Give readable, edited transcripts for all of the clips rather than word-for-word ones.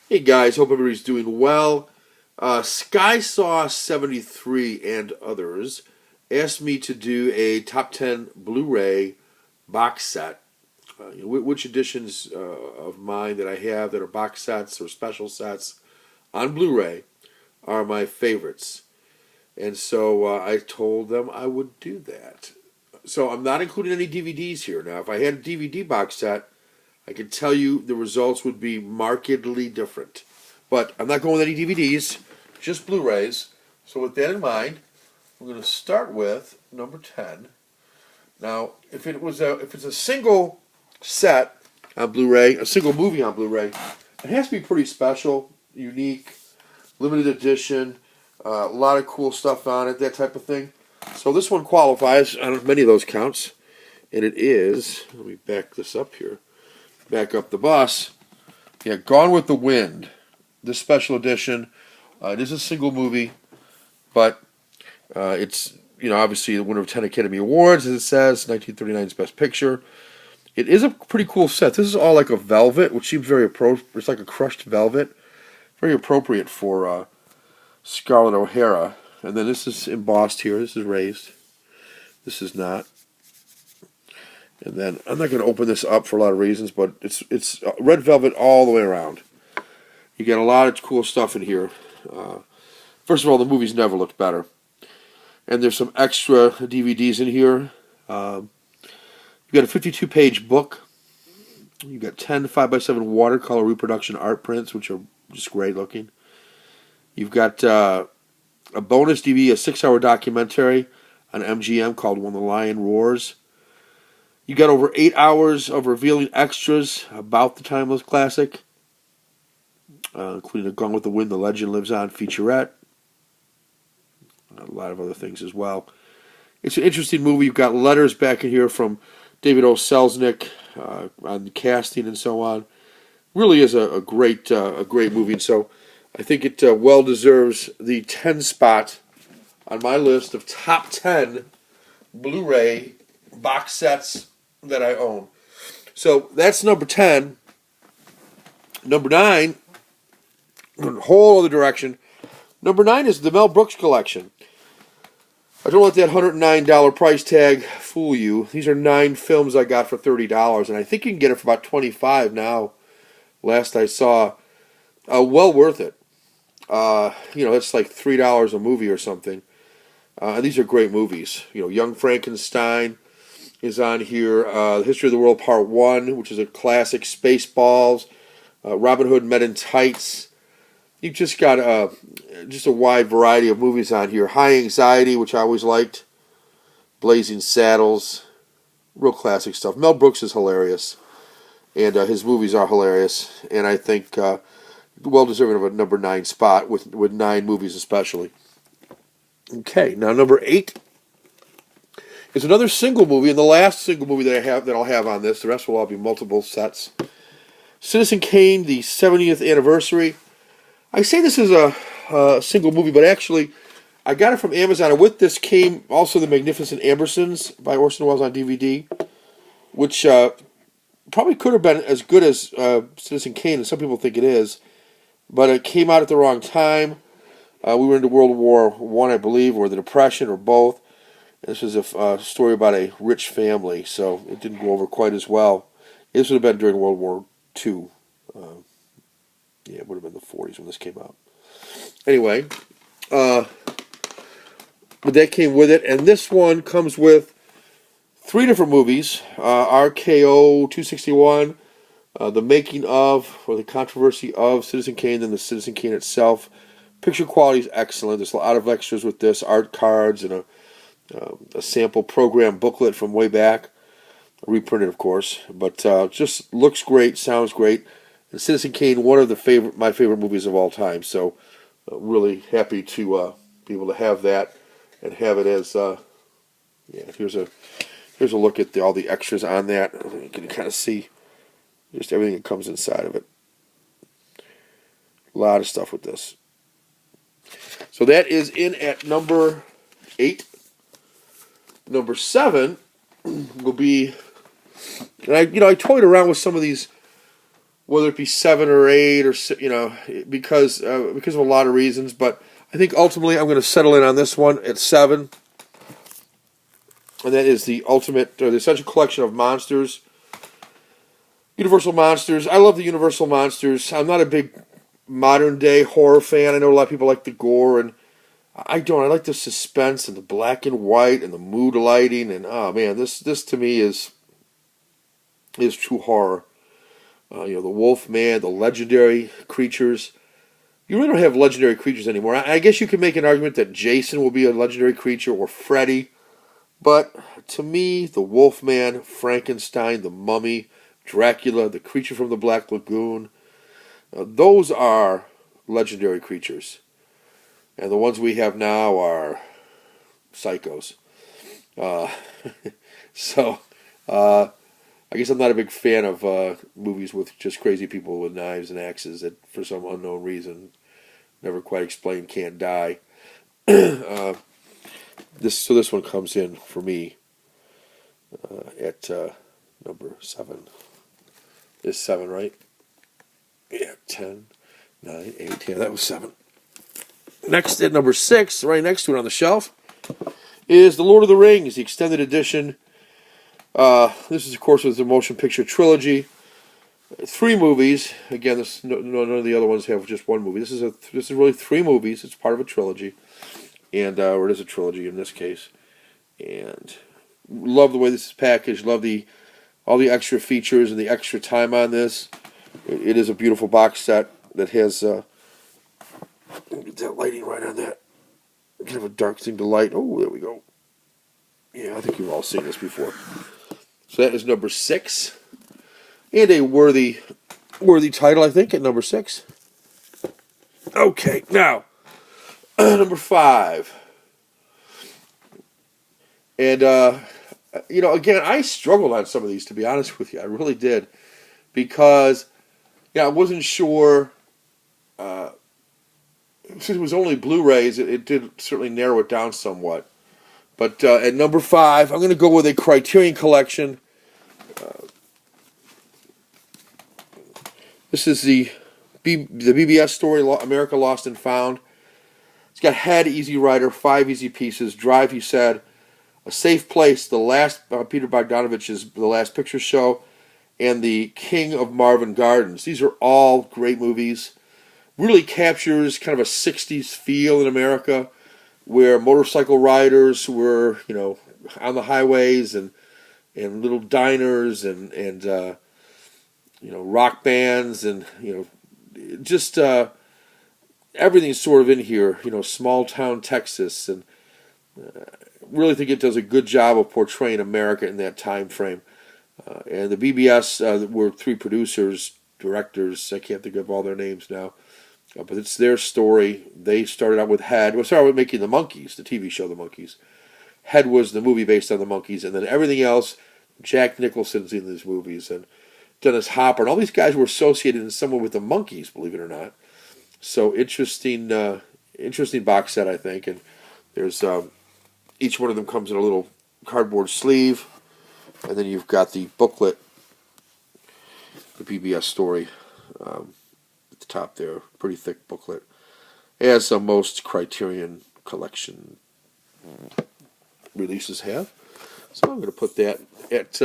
Hey guys, hope everybody's doing well. SkySaw73 and others asked me to do a top 10 Blu-ray box set. Which editions of mine that I have that are box sets or special sets on Blu-ray are my favorites. And so I told them I would do that. So I'm not including any DVDs here. Now, if I had a DVD box set, I can tell you the results would be markedly different. But I'm not going with any DVDs, just Blu-rays. So with that in mind, we're going to start with number 10. Now, if it's a single set on Blu-ray, a single movie on Blu-ray, it has to be pretty special, unique, limited edition, a lot of cool stuff on it, that type of thing. So this one qualifies on many of those counts, and it is, let me back this up here, back up the bus. Yeah, Gone with the Wind, this special edition. It is a single movie, but it's, obviously the winner of 10 Academy Awards, as it says, 1939's Best Picture. It is a pretty cool set. This is all like a velvet, which seems very appropriate. It's like a crushed velvet. Very appropriate for Scarlett O'Hara. And then this is embossed here. This is raised. This is not. And then I'm not going to open this up for a lot of reasons, but it's red velvet all the way around. You get a lot of cool stuff in here. First of all, the movies never looked better. And there's some extra DVDs in here. You got a 52-page book. You got 10 5x7 watercolor reproduction art prints, which are just great looking. You've got a bonus DVD, a 6-hour documentary on MGM called When the Lion Roars. You got over 8 hours of revealing extras about the timeless classic, including a Gone with the Wind, The Legend Lives On featurette. A lot of other things as well. It's an interesting movie. You've got letters back in here from David O. Selznick on the casting and so on. Really is a great movie, and so I think it well deserves the 10 spot on my list of top 10 Blu-ray box sets that I own. So that's number 10. Number 9, a whole other direction. Number 9 is the Mel Brooks Collection. I don't let that $109 price tag fool you. These are 9 films I got for $30, and I think you can get it for about $25 now. Last I saw, well worth it. It's like $3 a movie or something. And these are great movies. Young Frankenstein is on here. The History of the World Part 1, which is a classic. Spaceballs. Robin Hood Men in Tights. You've just got a wide variety of movies on here. High Anxiety, which I always liked. Blazing Saddles. Real classic stuff. Mel Brooks is hilarious. And his movies are hilarious. And I think well deserving of a number 9 spot with 9 movies especially. Okay, now number 8 is another single movie, and the last single movie that I'll have on this. The rest will all be multiple sets. Citizen Kane, the 70th anniversary. I say this is a single movie, but actually, I got it from Amazon. And with this came also The Magnificent Ambersons by Orson Welles on DVD, which probably could have been as good as Citizen Kane, and some people think it is, but it came out at the wrong time. We were into World War I believe, or the Depression, or both. This was a story about a rich family, so it didn't go over quite as well. This would have been during World War II. It would have been the 40s when this came out. Anyway, but that came with it, and this one comes with 3 different movies. RKO 261, The Making of, or The Controversy of Citizen Kane, and the Citizen Kane itself. Picture quality is excellent. There's a lot of extras with this, art cards, and a sample program booklet from way back. Reprinted, of course, but just looks great, sounds great. And Citizen Kane, one of my favorite movies of all time. So, really happy to be able to have that and have it as. Here's a look at all the extras on that. You can kind of see just everything that comes inside of it. A lot of stuff with this. So that is in at number 8. Number 7 will be, and I toyed around with some of these whether it be 7 or 8 or because of a lot of reasons. But I think ultimately I'm going to settle in on this one at 7, and that is the ultimate, or the essential collection of monsters. Universal monsters. I love the Universal monsters. I'm not a big modern day horror fan. I know a lot of people like the gore, and I don't. I like the suspense and the black and white and the mood lighting, and oh man, this to me is true horror. The Wolf Man, the legendary creatures. You really don't have legendary creatures anymore. I guess you could make an argument that Jason will be a legendary creature, or Freddy, but to me, the Wolf Man, Frankenstein, the Mummy, Dracula, the creature from the Black Lagoon, those are legendary creatures. And the ones we have now are psychos. Uh, so, I guess I'm not a big fan of movies with just crazy people with knives and axes that, for some unknown reason, never quite explained, can't die. This one comes in for me at number 7. Is 7, right? Yeah, 10, 9, 8. Yeah, that was 7. Next at number 6, right next to it on the shelf, is The Lord of the Rings, the extended edition. This is, of course, with the motion picture trilogy. 3 movies. Again, none of the other ones have just one movie. This is really 3 movies. It's part of a trilogy, and or it is a trilogy in this case. And love the way this is packaged. Love all the extra features and the extra time on this. It is a beautiful box set that has. Get that lighting right on that. Kind of a dark thing to light. Oh, there we go. Yeah, I think you've all seen this before. So that is number 6, and a worthy title, I think, at number 6. Okay, now number 5, and again, I struggled on some of these, to be honest with you. I really did, because I wasn't sure. Since it was only Blu-rays, it did certainly narrow it down somewhat. But at number 5, I'm going to go with a Criterion Collection. This is the BBS story, America Lost and Found. It's got Head, Easy Rider, 5 easy pieces. Drive, he said, A Safe Place, the last Peter Bogdanovich's The Last Picture Show, and The King of Marvin Gardens. These are all great movies. Really captures kind of a 60s feel in America, where motorcycle riders were, on the highways and little diners and rock bands and, just everything's sort of in here, small town Texas, and really think it does a good job of portraying America in that time frame. And the BBS were 3 producers, directors, I can't think of all their names now. But it's their story. They started out with Head. Well, started with making The Monkees, the TV show The Monkees. Head was the movie based on The Monkees, and then everything else, Jack Nicholson's in these movies, and Dennis Hopper, and all these guys were associated in some way with The Monkees, believe it or not. So interesting box set, I think. And there's each one of them comes in a little cardboard sleeve, and then you've got the booklet, the BBS story. The top there, pretty thick booklet, as most Criterion Collection releases have. So I'm going to put that at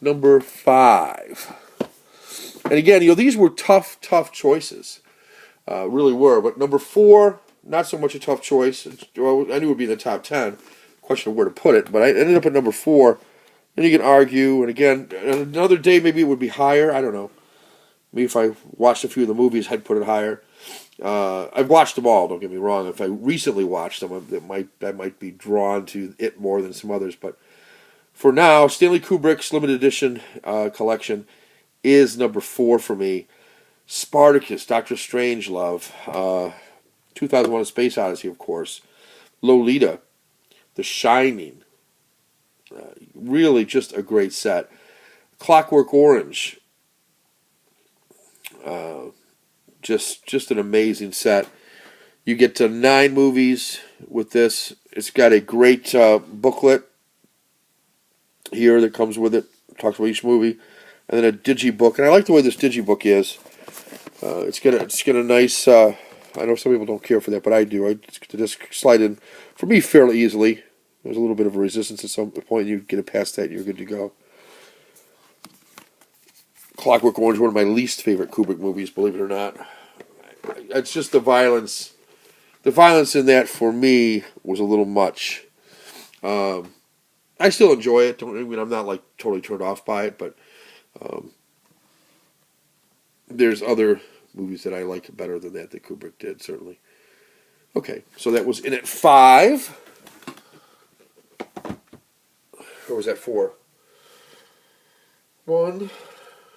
number 5. And again, these were tough choices, really were. But number 4, not so much a tough choice. Well, I knew it would be in the top 10. Question of where to put it, but I ended up at number 4. And you can argue, and again, another day maybe it would be higher. I don't know. Maybe if I watched a few of the movies, I'd put it higher. I've watched them all, don't get me wrong. If I recently watched them, I might be drawn to it more than some others. But for now, Stanley Kubrick's limited edition collection is number 4 for me. Spartacus, Dr. Strangelove, 2001: A Space Odyssey, of course. Lolita, The Shining. Really just a great set. Clockwork Orange. Just an amazing set. You get to 9 movies with this. It's got a great booklet here that comes with it. Talks about each movie. and then a digibook. And I like the way this digibook is. It's got a nice. I know some people don't care for that, but I do. The disc slide in for me fairly easily. There's a little bit of a resistance at some point. You get it past that, and you're good to go. Clockwork Orange, one of my least favorite Kubrick movies, believe it or not. It's just the violence. The violence in that, for me, was a little much. I still enjoy it. I'm not like totally turned off by it, but there's other movies that I like better than that Kubrick did, certainly. Okay, so that was in at 5. Or was that 4? 1.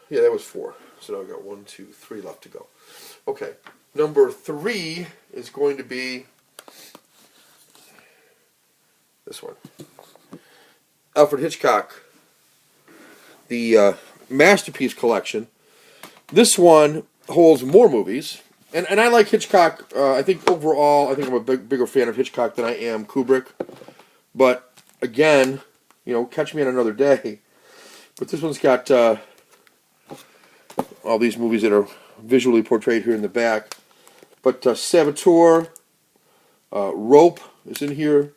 Yeah, that was 4. So now I got 1, 2, 3 left to go. Okay, number 3 is going to be this one. Alfred Hitchcock, the Masterpiece Collection. This one holds more movies, and I like Hitchcock. I think overall, I think I'm a bigger fan of Hitchcock than I am Kubrick. But again, catch me on another day. But this one's got all these movies that are visually portrayed here in the back. But Saboteur, Rope is in here.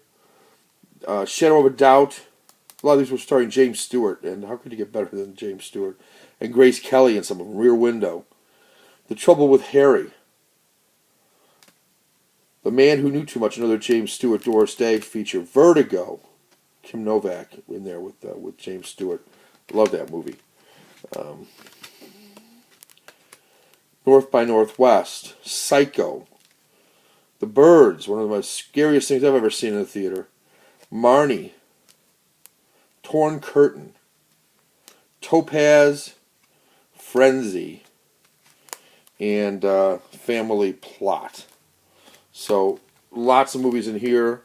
Shadow of a Doubt. A lot of these were starring James Stewart, and how could you get better than James Stewart? And Grace Kelly in some of them. Rear Window. The Trouble with Harry. The Man Who Knew Too Much, another James Stewart, Doris Day feature. Vertigo. Kim Novak in there with James Stewart. Love that movie. North by Northwest. Psycho. The Birds, one of the most scariest things I've ever seen in a theater. Marnie. Torn Curtain. Topaz. Frenzy. And Family Plot. So, lots of movies in here.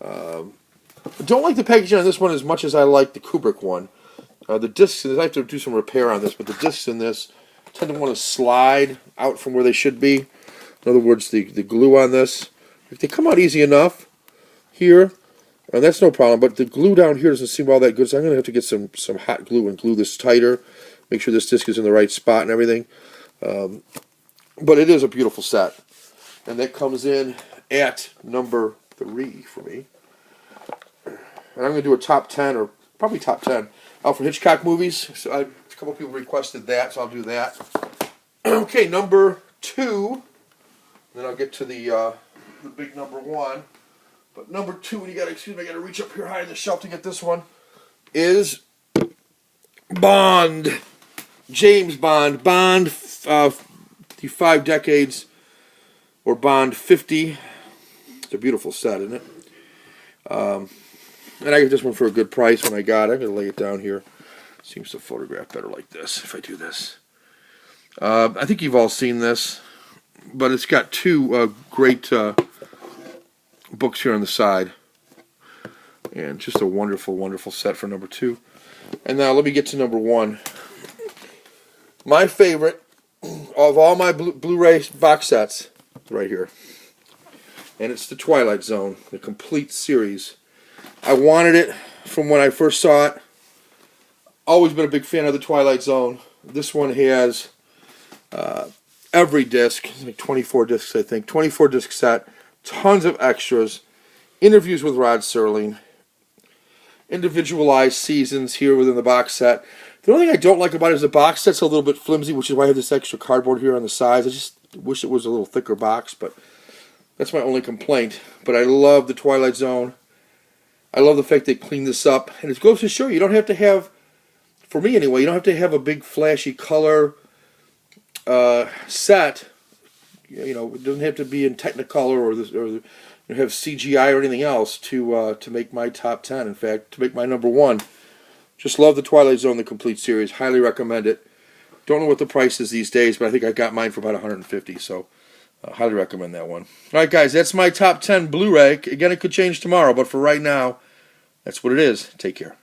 Don't like the packaging on this one as much as I like the Kubrick one. The discs, I have to do some repair on this, but the discs in this tend to want to slide out from where they should be. In other words, the glue on this, they come out easy enough here, and that's no problem, but the glue down here doesn't seem all that good, so I'm going to have to get some hot glue and glue this tighter, make sure this disc is in the right spot and everything. But it is a beautiful set, and that comes in at number 3 for me. And I'm going to do a top 10, or probably top 10, Alfred Hitchcock movies. So a couple people requested that, so I'll do that. Okay, number 2. Then I'll get to the big number 1. But number 2, and I got to reach up here high on the shelf to get this one, is Bond. James Bond. Bond, the 5 decades, or Bond 50. It's a beautiful set, isn't it? And I got this one for a good price when I got it. I'm going to lay it down here. Seems to photograph better like this if I do this. I think you've all seen this, but it's got 2 great books here on the side. And just a wonderful, wonderful set for number 2. And now let me get to number 1. My favorite of all my Blu-ray box sets, right here. And it's the Twilight Zone, the complete series. I wanted it from when I first saw it. Always been a big fan of the Twilight Zone. This one has every disc, like 24 discs I think, 24 disc set, tons of extras, interviews with Rod Serling, individualized seasons here within the box set. The only thing I don't like about it is the box set's a little bit flimsy, which is why I have this extra cardboard here on the sides. I just wish it was a little thicker box, but that's my only complaint. But I love the Twilight Zone. I love the fact they cleaned this up. And it goes to show you don't have to have, for me anyway, you don't have to have a big flashy color set. It doesn't have to be in Technicolor or have CGI or anything else to make my top 10. In fact, to make my number 1. Just love the Twilight Zone, the complete series. Highly recommend it. Don't know what the price is these days, but I think I got mine for about $150, so highly recommend that one. All right, guys, that's my top 10 Blu-ray. Again, it could change tomorrow, but for right now, that's what it is. Take care.